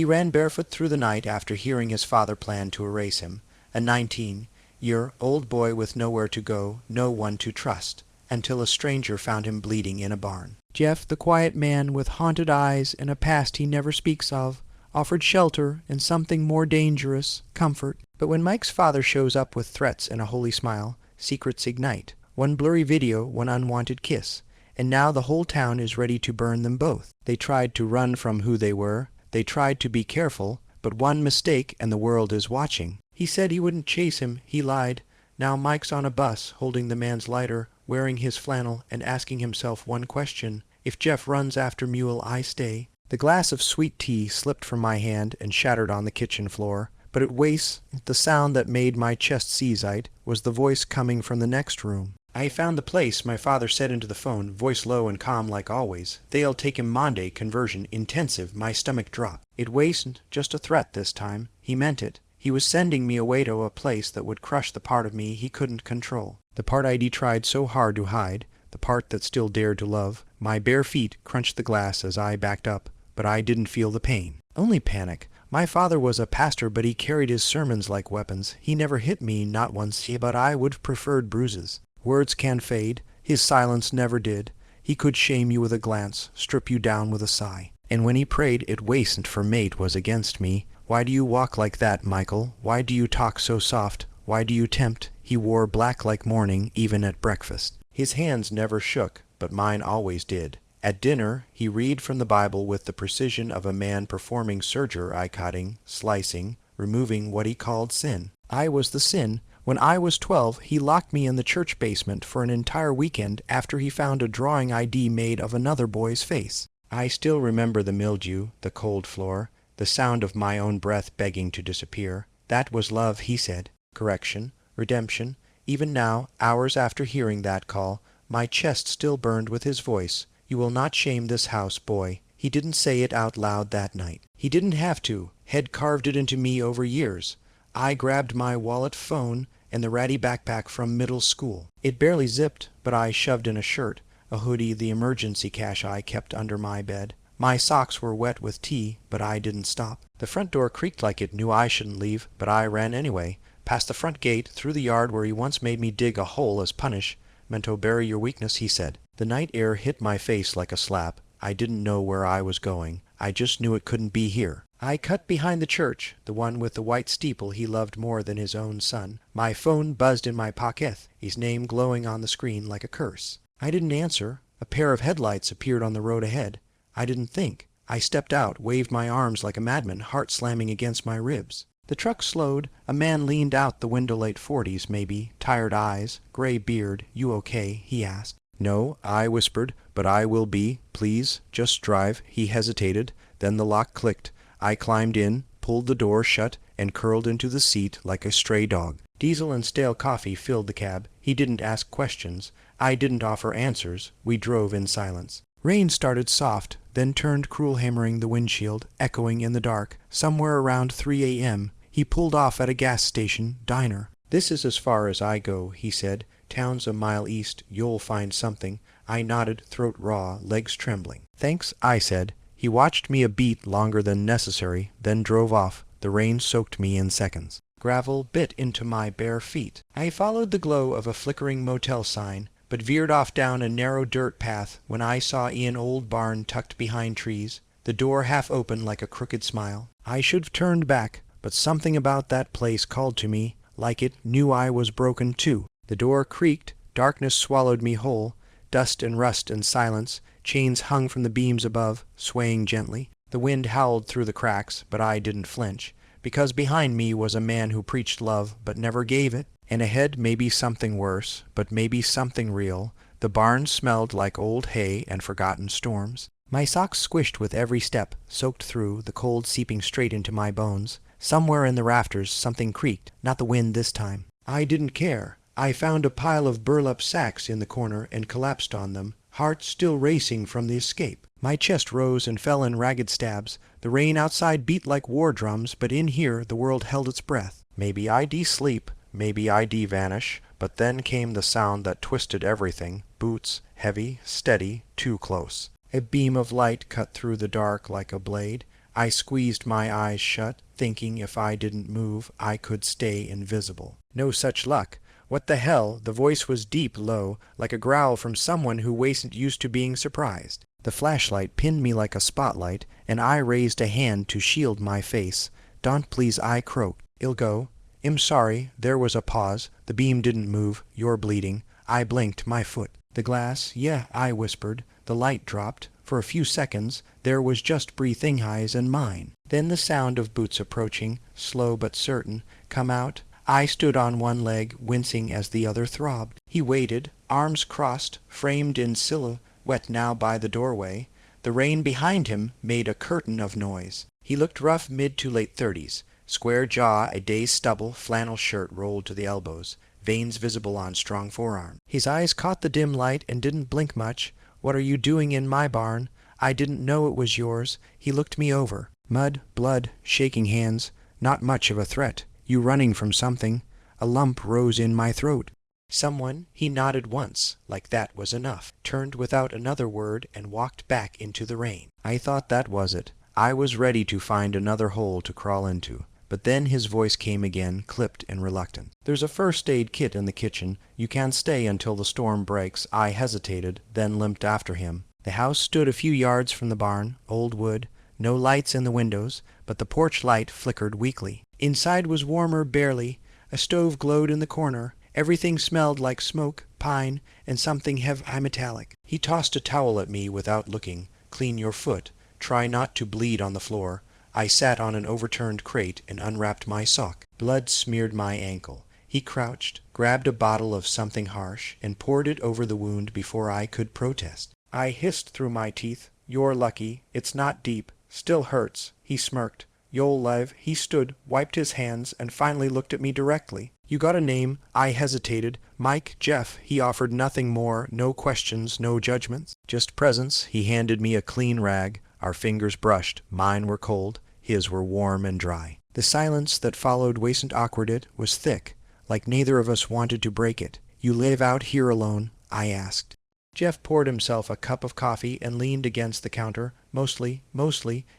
He ran barefoot through the night after hearing his father planned to erase him, a 19-year-old boy with nowhere to go, no one to trust, until a stranger found him bleeding in a barn. Jeff, the quiet man with haunted eyes and a past he never speaks of, offered shelter and something more dangerous, comfort. But when Mike's father shows up with threats and a holy smile, secrets ignite. One blurry video, one unwanted kiss, and now the whole town is ready to burn them both. They tried to run from who they were. They tried to be careful, but one mistake and the world is watching. He said he wouldn't chase him. He lied. Now Mike's on a bus, holding the man's lighter, wearing his flannel, and asking himself one question. If Jeff runs after Mule, I stay. The glass of sweet tea slipped from my hand and shattered on the kitchen floor. But it wastes. The sound that made my chest seize was the voice coming from the next room. I found the place, my father said into the phone, voice low and calm like always. They'll take him Monday, conversion, intensive. My stomach dropped. It wasn't just a threat this time. He meant it. He was sending me away to a place that would crush the part of me he couldn't control. The part I'd tried so hard to hide, the part that still dared to love. My bare feet crunched the glass as I backed up, but I didn't feel the pain. Only panic. My father was a pastor, but he carried his sermons like weapons. He never hit me, not once, but I would have preferred bruises. Words can fade. His silence never did. He could shame you with a glance, strip you down with a sigh. And when he prayed, it wasn't for mate was against me. Why do you walk like that, Michael? Why do you talk so soft? Why do you tempt? He wore black like mourning, even at breakfast. His hands never shook, but mine always did. At dinner, he read from the Bible with the precision of a man performing surgery, cutting, slicing, removing what he called sin. I was the sin. When I was 12, he locked me in the church basement for an entire weekend after he found a drawing ID made of another boy's face. I still remember the mildew, the cold floor, the sound of my own breath begging to disappear. That was love, he said. Correction, redemption. Even now, hours after hearing that call, my chest still burned with his voice. You will not shame this house, boy. He didn't say it out loud that night. He didn't have to. Had carved it into me over years. I grabbed my wallet, phone, and the ratty backpack from middle school. It barely zipped, but I shoved in a shirt, a hoodie, the emergency cash I kept under my bed. My socks were wet with tea, but I didn't stop. The front door creaked like it knew I shouldn't leave, but I ran anyway. Past the front gate, through the yard where he once made me dig a hole as punish. Mento bury your weakness, he said. The night air hit my face like a slap. I didn't know where I was going. I just knew it couldn't be here. I cut behind the church, the one with the white steeple he loved more than his own son. My phone buzzed in my pocket, his name glowing on the screen like a curse. I didn't answer. A pair of headlights appeared on the road ahead. I didn't think. I stepped out, waved my arms like a madman, heart slamming against my ribs. The truck slowed. A man leaned out the window, late 40s maybe, tired eyes, gray beard. You okay? He asked. No, I whispered, but I will be. Please, just drive. He hesitated. Then the lock clicked. I climbed in, pulled the door shut, and curled into the seat like a stray dog. Diesel and stale coffee filled the cab. He didn't ask questions. I didn't offer answers. We drove in silence. Rain started soft, then turned cruel, hammering the windshield, echoing in the dark. Somewhere around 3 a.m., he pulled off at a gas station, diner. This is as far as I go, he said. Town's a mile east. You'll find something. I nodded, throat raw, legs trembling. Thanks, I said. He watched me a beat longer than necessary, then drove off. The rain soaked me in seconds. Gravel bit into my bare feet. I followed the glow of a flickering motel sign, but veered off down a narrow dirt path when I saw an old barn tucked behind trees, the door half open like a crooked smile. I should have turned back, but something about that place called to me, like it knew I was broken too. The door creaked, darkness swallowed me whole, dust and rust and silence. Chains hung from the beams above, swaying gently. The wind howled through the cracks, but I didn't flinch, because behind me was a man who preached love but never gave it, and ahead maybe something worse, but maybe something real. The barn smelled like old hay and forgotten storms. My socks squished with every step, soaked through, the cold seeping straight into my bones. Somewhere in the rafters something creaked, not the wind this time. I didn't care. I found a pile of burlap sacks in the corner and collapsed on them, heart still racing from the escape. My chest rose and fell in ragged stabs. The rain outside beat like war drums, but in here the world held its breath. Maybe I'd sleep, maybe I'd vanish, but then came the sound that twisted everything. Boots, heavy, steady, too close. A beam of light cut through the dark like a blade. I squeezed my eyes shut, thinking if I didn't move, I could stay invisible. No such luck. What the hell? The voice was deep, low, like a growl from someone who wasn't used to being surprised. The flashlight pinned me like a spotlight, and I raised a hand to shield my face. "Don't please," I croaked. "I'll go." "I'm sorry." There was a pause. The beam didn't move. "You're bleeding." I blinked. "My foot." "The glass?" "Yeah," I whispered. The light dropped. For a few seconds there was just breathing eyes and mine. Then the sound of boots approaching, slow but certain, come out. I stood on one leg, wincing as the other throbbed. He waited, arms crossed, framed in silhouette now by the doorway. The rain behind him made a curtain of noise. He looked rough, mid to late 30s. Square jaw, a day's stubble, flannel shirt rolled to the elbows, veins visible on strong forearm. His eyes caught the dim light and didn't blink much. "What are you doing in my barn?" "I didn't know it was yours." He looked me over. Mud, blood, shaking hands. "Not much of a threat. You running from something." A lump rose in my throat. Someone, he nodded once, like that was enough, turned without another word and walked back into the rain. I thought that was it. I was ready to find another hole to crawl into. But then his voice came again, clipped and reluctant. "There's a first aid kit in the kitchen. You can stay until the storm breaks." I hesitated, then limped after him. The house stood a few yards from the barn, old wood, no lights in the windows, but the porch light flickered weakly. Inside was warmer, barely. A stove glowed in the corner. Everything smelled like smoke, pine, and something heavy metallic. He tossed a towel at me without looking. "Clean your foot. Try not to bleed on the floor." I sat on an overturned crate and unwrapped my sock. Blood smeared my ankle. He crouched, grabbed a bottle of something harsh, and poured it over the wound before I could protest. I hissed through my teeth, "You're lucky. It's not deep. Still hurts." He smirked. "You'll live." He stood, wiped his hands, and finally looked at me directly. "You got a name?" I hesitated. "Mike, Jeff." He offered nothing more, no questions, no judgments. Just presence. He handed me a clean rag. Our fingers brushed. Mine were cold. His were warm and dry. The silence that followed wasn't awkward. It was thick, like neither of us wanted to break it. "You live out here alone?" I asked. Jeff poured himself a cup of coffee and leaned against the counter. Mostly.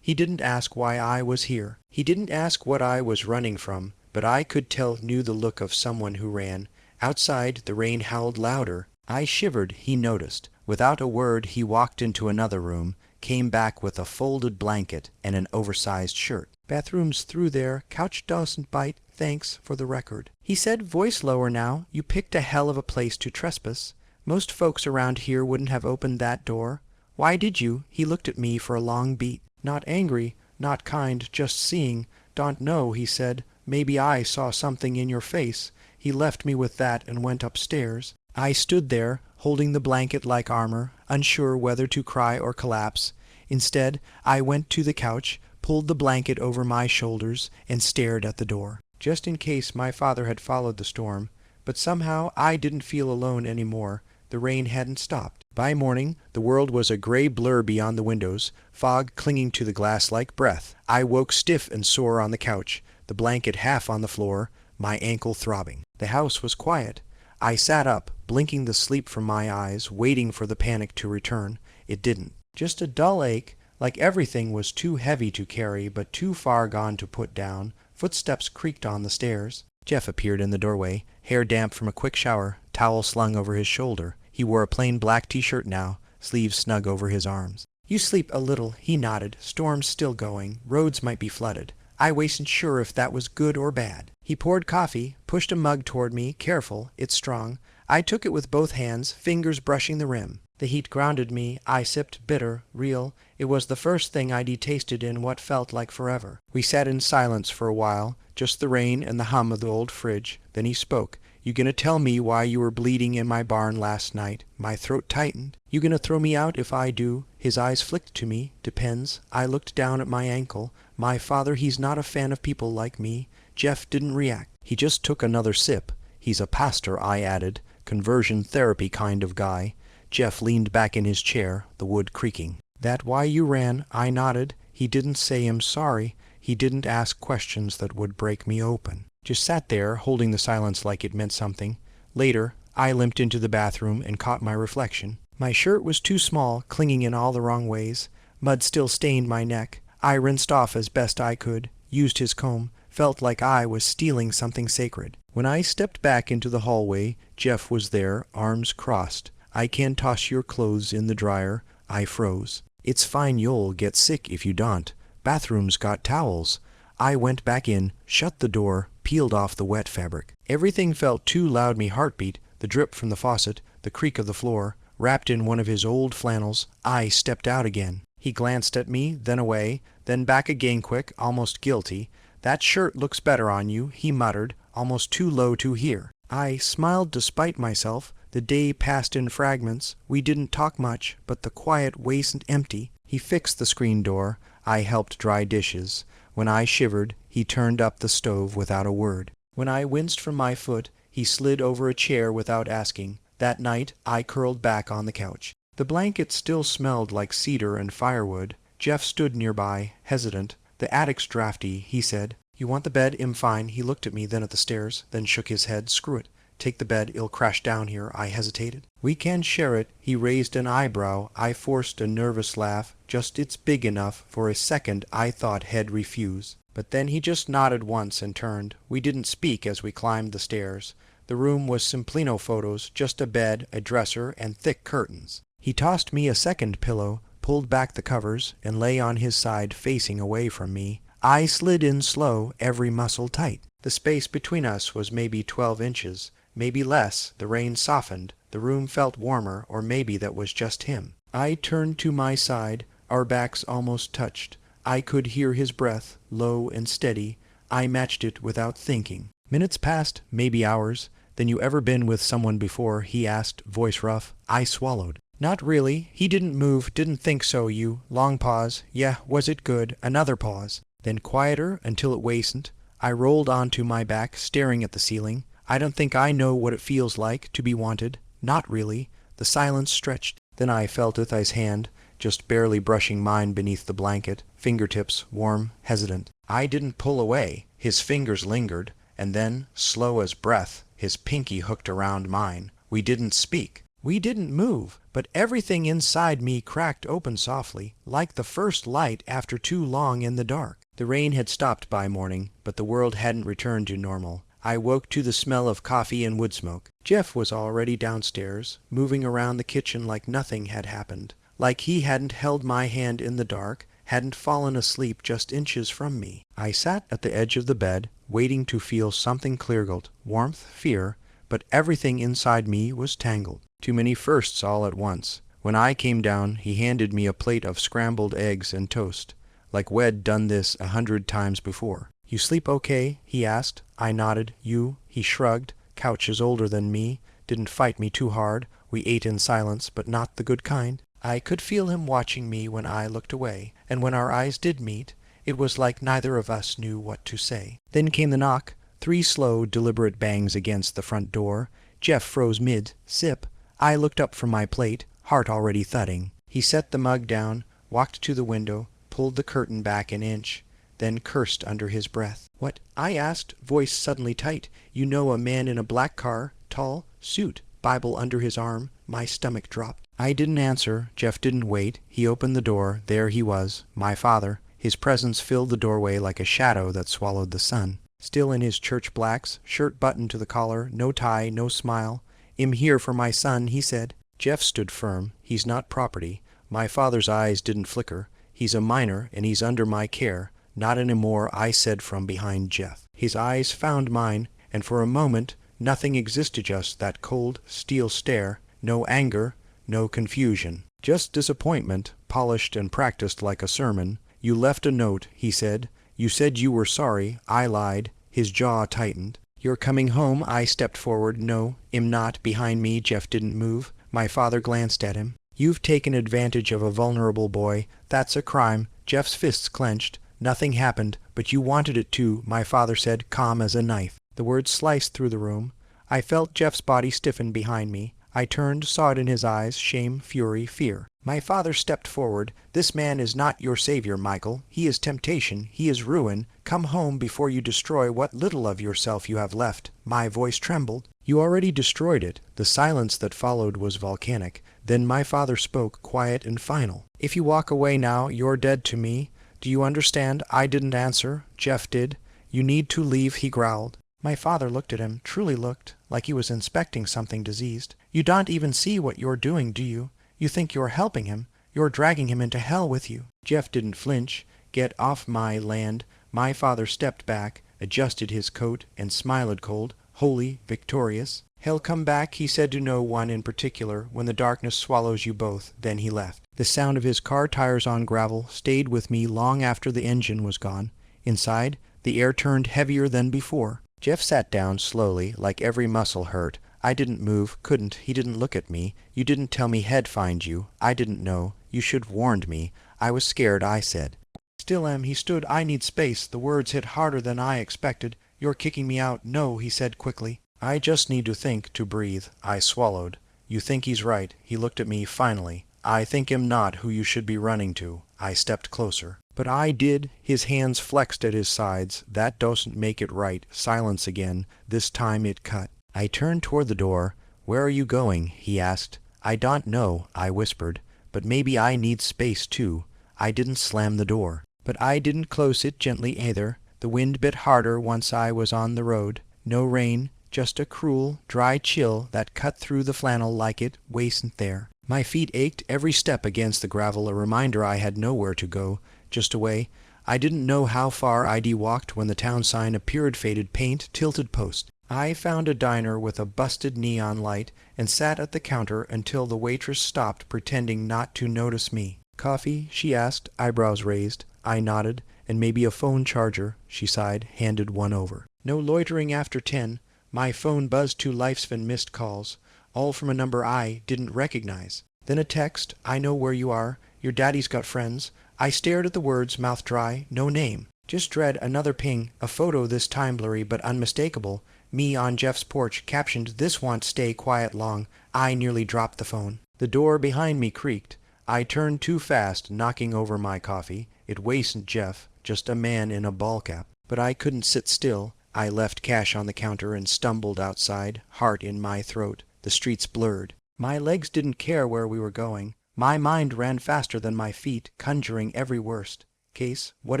He didn't ask why I was here. He didn't ask what I was running from, but I could tell knew the look of someone who ran. Outside, the rain howled louder. I shivered. He noticed. Without a word, he walked into another room, came back with a folded blanket and an oversized shirt. "Bathroom's through there. Couch doesn't bite. Thanks, for the record." He said, voice lower now. "You picked a hell of a place to trespass. Most folks around here wouldn't have opened that door. Why did you?" He looked at me for a long beat. "Not angry, not kind, just seeing." "Don't know," he said. "Maybe I saw something in your face." He left me with that and went upstairs. I stood there, holding the blanket like armor, unsure whether to cry or collapse. Instead, I went to the couch, pulled the blanket over my shoulders, and stared at the door. Just in case my father had followed the storm. But somehow I didn't feel alone anymore. The rain hadn't stopped. By morning, the world was a gray blur beyond the windows, fog clinging to the glass like breath. I woke stiff and sore on the couch, the blanket half on the floor, my ankle throbbing. The house was quiet. I sat up, blinking the sleep from my eyes, waiting for the panic to return. It didn't. Just a dull ache, like everything was too heavy to carry but too far gone to put down. Footsteps creaked on the stairs. Jeff appeared in the doorway, hair damp from a quick shower, towel slung over his shoulder. He wore a plain black t-shirt now, sleeves snug over his arms. "You sleep a little," he nodded. "Storm's still going. Roads might be flooded." I wasn't sure if that was good or bad. He poured coffee, pushed a mug toward me. "Careful, it's strong." I took it with both hands, fingers brushing the rim. The heat grounded me. I sipped, bitter, real. It was the first thing I'd tasted in what felt like forever. We sat in silence for a while, just the rain and the hum of the old fridge. Then he spoke. "You gonna tell me why you were bleeding in my barn last night?" My throat tightened. "You gonna throw me out if I do?" His eyes flicked to me. "Depends." I looked down at my ankle. "My father, he's not a fan of people like me." Jeff didn't react. He just took another sip. "He's a pastor," I added. "Conversion therapy kind of guy." Jeff leaned back in his chair, the wood creaking. "That why you ran?" I nodded. He didn't say I'm sorry. He didn't ask questions that would break me open. Just sat there, holding the silence like it meant something. Later, I limped into the bathroom and caught my reflection. My shirt was too small, clinging in all the wrong ways. Mud still stained my neck. I rinsed off as best I could, used his comb, felt like I was stealing something sacred. When I stepped back into the hallway, Jeff was there, arms crossed. I can toss your clothes in the dryer. I froze. It's fine, you'll get sick if you don't. Bathroom's got towels. I went back in, shut the door, peeled off the wet fabric. Everything felt too loud me heartbeat, the drip from the faucet, the creak of the floor. Wrapped in one of his old flannels, I stepped out again. He glanced at me, then away, then back again quick, almost guilty. That shirt looks better on you, he muttered, almost too low to hear. I smiled despite myself. The day passed in fragments. We didn't talk much, but the quiet wasn't empty. He fixed the screen door. I helped dry dishes. When I shivered, he turned up the stove without a word. When I winced from my foot, he slid over a chair without asking. That night, I curled back on the couch. The blanket still smelled like cedar and firewood. Jeff stood nearby, hesitant. The attic's drafty, he said. You want the bed? I'm fine. He looked at me, then at the stairs, then shook his head. Screw it. Take the bed. It'll crash down here. I hesitated. We can share it. He raised an eyebrow. I forced a nervous laugh. Just it's big enough. For a second I thought he'd refuse. But then he just nodded once and turned. We didn't speak as we climbed the stairs. The room was Simplino photos, just a bed, a dresser, and thick curtains. He tossed me a second pillow, pulled back the covers, and lay on his side facing away from me. I slid in slow, every muscle tight. The space between us was maybe 12 inches, maybe less. The rain softened. The room felt warmer, or maybe that was just him. I turned to my side. Our backs almost touched. I could hear his breath, low and steady. I matched it without thinking. Minutes passed, maybe hours. Then you ever been with someone before? He asked, voice rough. I swallowed. Not really. He didn't move, didn't think so, you. Long pause. Yeah, was it good? Another pause. Then quieter until it wasn't. I rolled onto my back, staring at the ceiling. I don't think I know what it feels like to be wanted. Not really. The silence stretched. Then I felt Uthai's hand, just barely brushing mine beneath the blanket, fingertips warm, hesitant. I didn't pull away. His fingers lingered, and then, slow as breath, his pinky hooked around mine. We didn't speak. We didn't move, but everything inside me cracked open softly, like the first light after too long in the dark. The rain had stopped by morning, but the world hadn't returned to normal. I woke to the smell of coffee and wood smoke. Jeff was already downstairs, moving around the kitchen like nothing had happened, like he hadn't held my hand in the dark, hadn't fallen asleep just inches from me. I sat at the edge of the bed, waiting to feel something clear-guilt, warmth, fear, but everything inside me was tangled. Too many firsts all at once. When I came down, he handed me a plate of scrambled eggs and toast, like we'd done this 100 times before. You sleep okay? He asked. I nodded. You? He shrugged. Couch is older than me. Didn't fight me too hard. We ate in silence, but not the good kind. I could feel him watching me when I looked away, and when our eyes did meet, it was like neither of us knew what to say. Then came the knock. 3 slow, deliberate bangs against the front door. Jeff froze mid. Sip. I looked up from my plate, heart already thudding. He set the mug down, walked to the window, pulled the curtain back an inch, then cursed under his breath. What? I asked, voice suddenly tight. You know, a man in a black car, tall, suit, Bible under his arm. My stomach dropped. I didn't answer. Jeff didn't wait. He opened the door. There he was, my father. His presence filled the doorway like a shadow that swallowed the sun. Still in his church blacks, shirt buttoned to the collar, no tie, no smile. "I'm here for my son," he said. Jeff stood firm. He's not property. My father's eyes didn't flicker. He's a minor, and he's under my care. Not anymore, I said from behind Jeff. His eyes found mine, and for a moment nothing existed, just that cold, steel stare. No anger, no confusion. Just disappointment, polished and practiced like a sermon. You left a note, he said. You said you were sorry. I lied. His jaw tightened. You're coming home. I stepped forward. No, I'm not. Behind me, Jeff didn't move. My father glanced at him. You've taken advantage of a vulnerable boy. That's a crime. Jeff's fists clenched. Nothing happened, but you wanted it to, my father said, calm as a knife. The words sliced through the room. I felt Jeff's body stiffen behind me. I turned, saw it in his eyes, shame, fury, fear. My father stepped forward. This man is not your savior, Michael. He is temptation. He is ruin. Come home before you destroy what little of yourself you have left. My voice trembled. You already destroyed it. The silence that followed was volcanic. Then my father spoke, quiet and final. If you walk away now, you're dead to me. Do you understand? I didn't answer. Jeff did. You need to leave, he growled. My father looked at him, truly looked, like he was inspecting something diseased. You don't even see what you're doing, do you? You think you're helping him. You're dragging him into hell with you. Jeff didn't flinch. Get off my land. My father stepped back, adjusted his coat, and smiled cold, holy, victorious. He'll come back, he said to no one in particular, when the darkness swallows you both. Then he left. The sound of his car tires on gravel stayed with me long after the engine was gone. Inside, the air turned heavier than before. Jeff sat down slowly, like every muscle hurt. I didn't move, couldn't. He didn't look at me. You didn't tell me he'd find you. I didn't know. You should've warned me. I was scared, I said. Still am. He stood. I need space. The words hit harder than I expected. You're kicking me out. No, he said quickly. I just need to think, to breathe. I swallowed. You think he's right. He looked at me finally. I think him not who you should be running to. I stepped closer. But I did. His hands flexed at his sides. That doesn't make it right. Silence again. This time it cut. I turned toward the door. Where are you going? He asked. I don't know, I whispered. But maybe I need space too. I didn't slam the door. But I didn't close it gently either. The wind bit harder once I was on the road. No rain, just a cruel, dry chill that cut through the flannel like it wasn't there. My feet ached every step against the gravel, a reminder I had nowhere to go, just away. I didn't know how far I'd walked when the town sign appeared, faded paint, tilted post. I found a diner with a busted neon light and sat at the counter until the waitress stopped, pretending not to notice me. Coffee? She asked, eyebrows raised. I nodded. And maybe a phone charger, she sighed, handed one over. No loitering after 10. My phone buzzed 2 lifespan missed calls, all from a number I didn't recognize. Then a text, I know where you are. Your daddy's got friends. I stared at the words, mouth dry. No name. Just dread. Another ping. A photo, this time blurry but unmistakable. Me on Jeff's porch, captioned, this won't stay quiet long. I nearly dropped the phone. The door behind me creaked. I turned too fast, knocking over my coffee. It wasn't Jeff, just a man in a ball cap. But I couldn't sit still. I left cash on the counter and stumbled outside, heart in my throat. The streets blurred. My legs didn't care where we were going. My mind ran faster than my feet, conjuring every worst case. What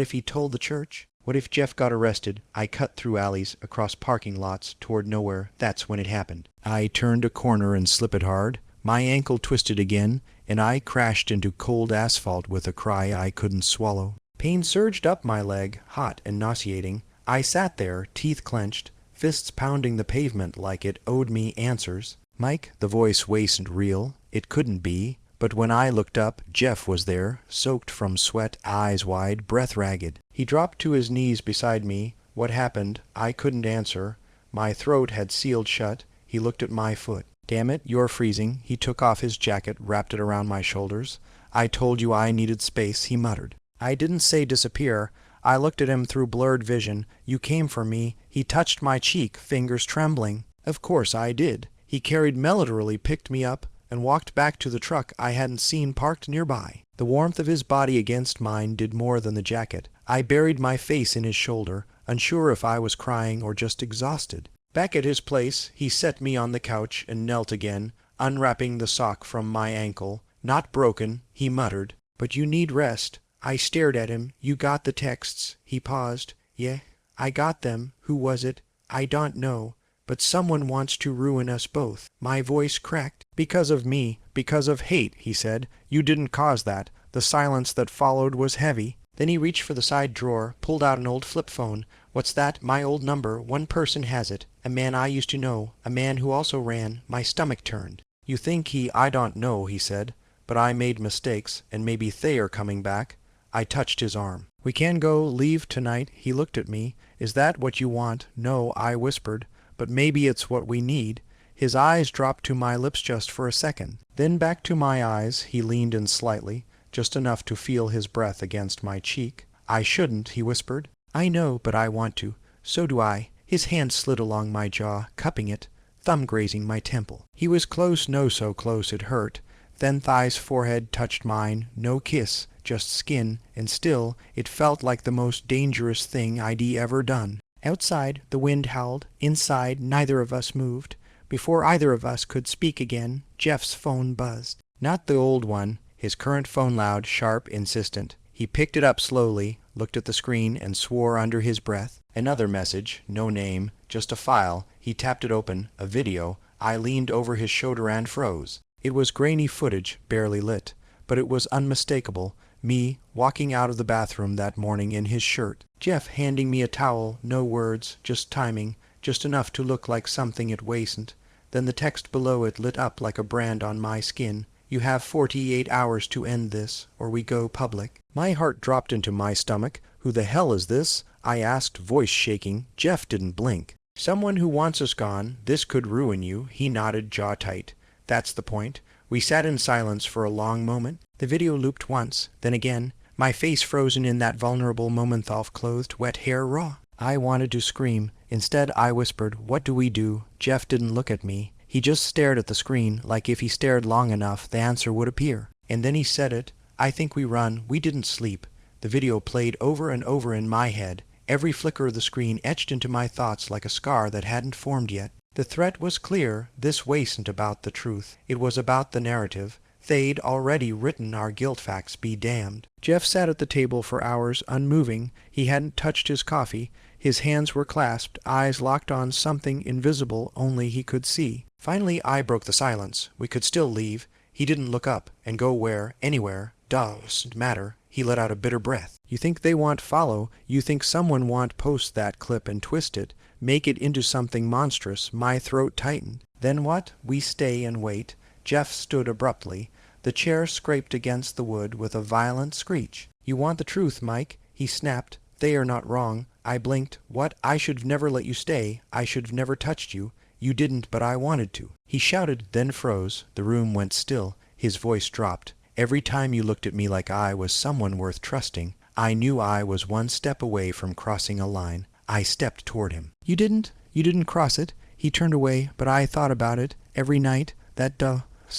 if he told the church? What if Jeff got arrested? I cut through alleys, across parking lots, toward nowhere. That's when it happened. I turned a corner and slipped hard. My ankle twisted again, and I crashed into cold asphalt with a cry I couldn't swallow. Pain surged up my leg, hot and nauseating. I sat there, teeth clenched, fists pounding the pavement like it owed me answers. Mike, the voice wasn't real. It couldn't be. But when I looked up, Jeff was there, soaked from sweat, eyes wide, breath ragged. He dropped to his knees beside me. What happened? I couldn't answer. My throat had sealed shut. He looked at my foot. Damn it, you're freezing. He took off his jacket, wrapped it around my shoulders. I told you I needed space, he muttered. I didn't say disappear. I looked at him through blurred vision. You came for me. He touched my cheek, fingers trembling. Of course I did. He carried me, literally picked me up, and walked back to the truck I hadn't seen parked nearby. The warmth of his body against mine did more than the jacket. I buried my face in his shoulder, unsure if I was crying or just exhausted. Back at his place, he set me on the couch and knelt again, unwrapping the sock from my ankle. Not broken, he muttered, but you need rest. I stared at him. You got the texts. He paused. Yeah, I got them. Who was it? I don't know. But someone wants to ruin us both. My voice cracked. Because of me. Because of hate, he said. You didn't cause that. The silence that followed was heavy. Then he reached for the side drawer, pulled out an old flip phone. What's that? My old number. One person has it. A man I used to know. A man who also ran. My stomach turned. You think I don't know, he said. But I made mistakes, and maybe they are coming back. I touched his arm. We can go leave tonight. He looked at me. Is that what you want? No, I whispered. But maybe it's what we need. His eyes dropped to my lips just for a second. Then back to my eyes. He leaned in slightly, just enough to feel his breath against my cheek. I shouldn't, he whispered. I know, but I want to. So do I. His hand slid along my jaw, cupping it, thumb grazing my temple. He was close, no so close it hurt. Then Thigh's forehead touched mine. No kiss, just skin, and still it felt like the most dangerous thing I'd ever done. Outside, the wind howled. Inside, neither of us moved. Before either of us could speak again, Jeff's phone buzzed. Not the old one, his current phone loud, sharp, insistent. He picked it up slowly, looked at the screen, and swore under his breath. Another message, no name, just a file. He tapped it open, a video. I leaned over his shoulder and froze. It was grainy footage, barely lit, but it was unmistakable. Me, walking out of the bathroom that morning in his shirt. Jeff handing me a towel, no words, just timing, just enough to look like something it wasn't. Then the text below it lit up like a brand on my skin. You have 48 hours to end this, or we go public. My heart dropped into my stomach. Who the hell is this? I asked, voice shaking. Jeff didn't blink. Someone who wants us gone. This could ruin you. He nodded, jaw tight. That's the point. We sat in silence for a long moment. The video looped once, then again, my face frozen in that vulnerable Momenthal-clothed, wet hair raw. I wanted to scream. Instead, I whispered, "What do we do?" Jeff didn't look at me. He just stared at the screen, like if he stared long enough, the answer would appear. And then he said it. "I think we run. We didn't sleep." The video played over and over in my head. Every flicker of the screen etched into my thoughts like a scar that hadn't formed yet. The threat was clear. This wasn't about the truth. It was about the narrative. They'd already written our guilt facts, be damned. Jeff sat at the table for hours, unmoving. He hadn't touched his coffee. His hands were clasped, eyes locked on something invisible only he could see. Finally, I broke the silence. We could still leave. He didn't look up. And go where? Anywhere. Doesn't matter. He let out a bitter breath. You think they want follow? You think someone want post that clip and twist it? Make it into something monstrous? My throat tightened. Then what? We stay and wait. Jeff stood abruptly. The chair scraped against the wood with a violent screech. You want the truth, Mike? He snapped. They are not wrong. I blinked. What? I should have never let you stay. I should have never touched you. You didn't, but I wanted to. He shouted, then froze. The room went still. His voice dropped. Every time you looked at me like I was someone worth trusting, I knew I was one step away from crossing a line. I stepped toward him. You didn't? You didn't cross it? He turned away, but I thought about it. Every night. That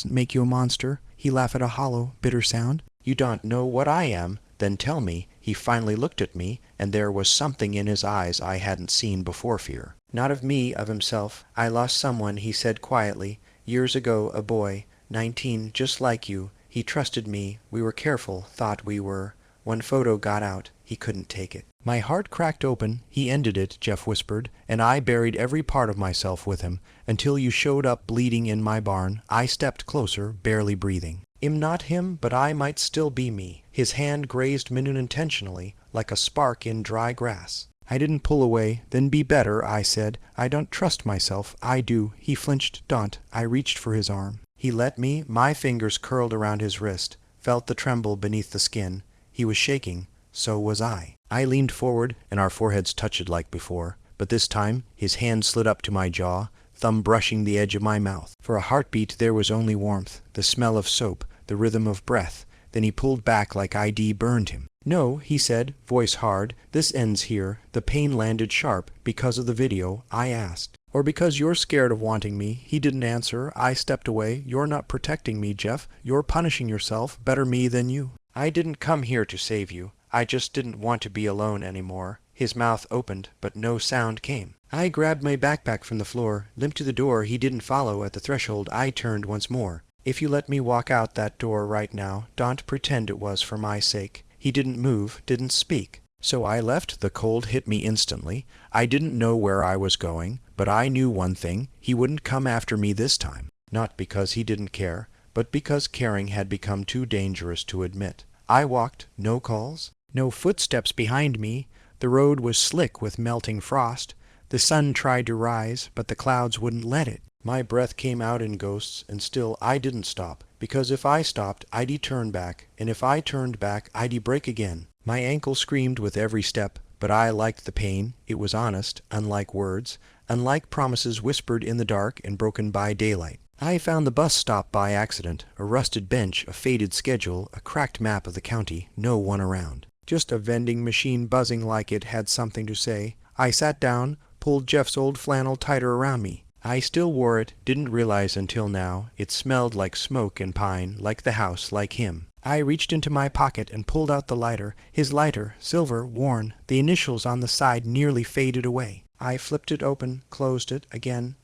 make you a monster. He laughed at a hollow, bitter sound. You don't know what I am? Then tell me. He finally looked at me, and there was something in his eyes I hadn't seen before fear. Not of me, of himself. I lost someone, he said quietly. Years ago, a boy, 19, just like you. He trusted me. We were careful, thought we were. One photo got out. He couldn't take it. My heart cracked open. He ended it, Jeff whispered, and I buried every part of myself with him. Until you showed up bleeding in my barn, I stepped closer, barely breathing. Am not him, but I might still be me. His hand grazed mine unintentionally, like a spark in dry grass. I didn't pull away. Then be better, I said. I don't trust myself. I do. He flinched. Don't. I reached for his arm. He let me. My fingers curled around his wrist, felt the tremble beneath the skin. He was shaking. So was I. I leaned forward, and our foreheads touched like before. But this time, his hand slid up to my jaw, thumb brushing the edge of my mouth. For a heartbeat there was only warmth, the smell of soap, the rhythm of breath. Then he pulled back like ID burned him. No, he said, voice hard, this ends here. The pain landed sharp. Because of the video, I asked. Or because you're scared of wanting me? He didn't answer. I stepped away. You're not protecting me, Jeff. You're punishing yourself. Better me than you. I didn't come here to save you. I just didn't want to be alone anymore. His mouth opened, but no sound came. I grabbed my backpack from the floor, limped to the door. He didn't follow. At the threshold, I turned once more. If you let me walk out that door right now, don't pretend it was for my sake. He didn't move, didn't speak. So I left. The cold hit me instantly. I didn't know where I was going, but I knew one thing. He wouldn't come after me this time. Not because he didn't care, but because caring had become too dangerous to admit. I walked. No calls. No footsteps behind me. The road was slick with melting frost. The sun tried to rise, but the clouds wouldn't let it. My breath came out in ghosts, and still I didn't stop, because if I stopped, I'd turn back, and if I turned back, I'd break again. My ankle screamed with every step, but I liked the pain. It was honest, unlike words, unlike promises whispered in the dark and broken by daylight. I found the bus stop by accident, a rusted bench, a faded schedule, a cracked map of the county, no one around. Just a vending machine buzzing like it had something to say. I sat down, pulled Jeff's old flannel tighter around me. I still wore it, didn't realize until now. It smelled like smoke and pine, like the house, like him. I reached into my pocket and pulled out the lighter. His lighter, silver, worn. The initials on the side nearly faded away. I flipped it open, closed it, again,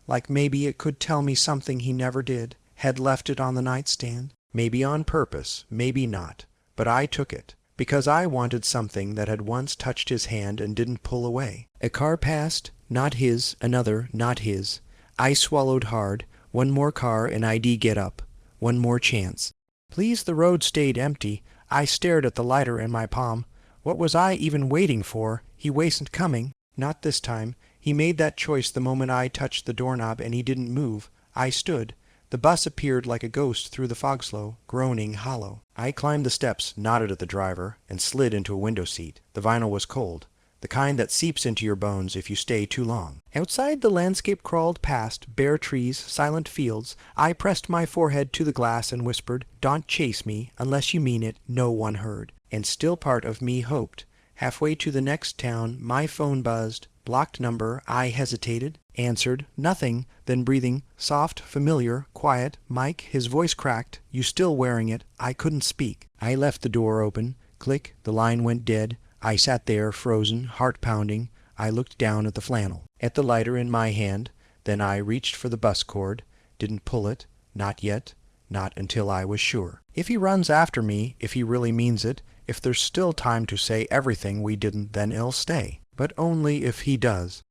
like maybe it could tell me something he never did. Had left it on the nightstand. Maybe on purpose, maybe not. but I took it, because I wanted something that had once touched his hand and didn't pull away. A car passed, not his, another, not his. I swallowed hard. One more car and I'd get up. One more chance. Please, the road stayed empty. I stared at the lighter in my palm. What was I even waiting for? He wasn't coming. Not this time. He made that choice the moment I touched the doorknob, and he didn't move. I stood. The bus appeared like a ghost through the fog slough, groaning hollow. I climbed the steps, nodded at the driver, and slid into a window seat. The vinyl was cold, the kind that seeps into your bones if you stay too long. Outside, the landscape crawled past, bare trees, silent fields. I pressed my forehead to the glass and whispered, "Don't chase me, unless you mean it." No one heard. And still part of me hoped. Halfway to the next town, my phone buzzed. Blocked number. I hesitated. Answered. Nothing. Then breathing. Soft, familiar, quiet. Mike. His voice cracked. "You still wearing it?" I couldn't speak. I left the door open. Click. The line went dead. I sat there, frozen, heart pounding. I looked down at the flannel, at the lighter in my hand. Then I reached for the bus cord. Didn't pull it. Not yet. Not until I was sure. If he runs after me, if he really means it, if there's still time to say everything we didn't, then I'll stay. But only if he does.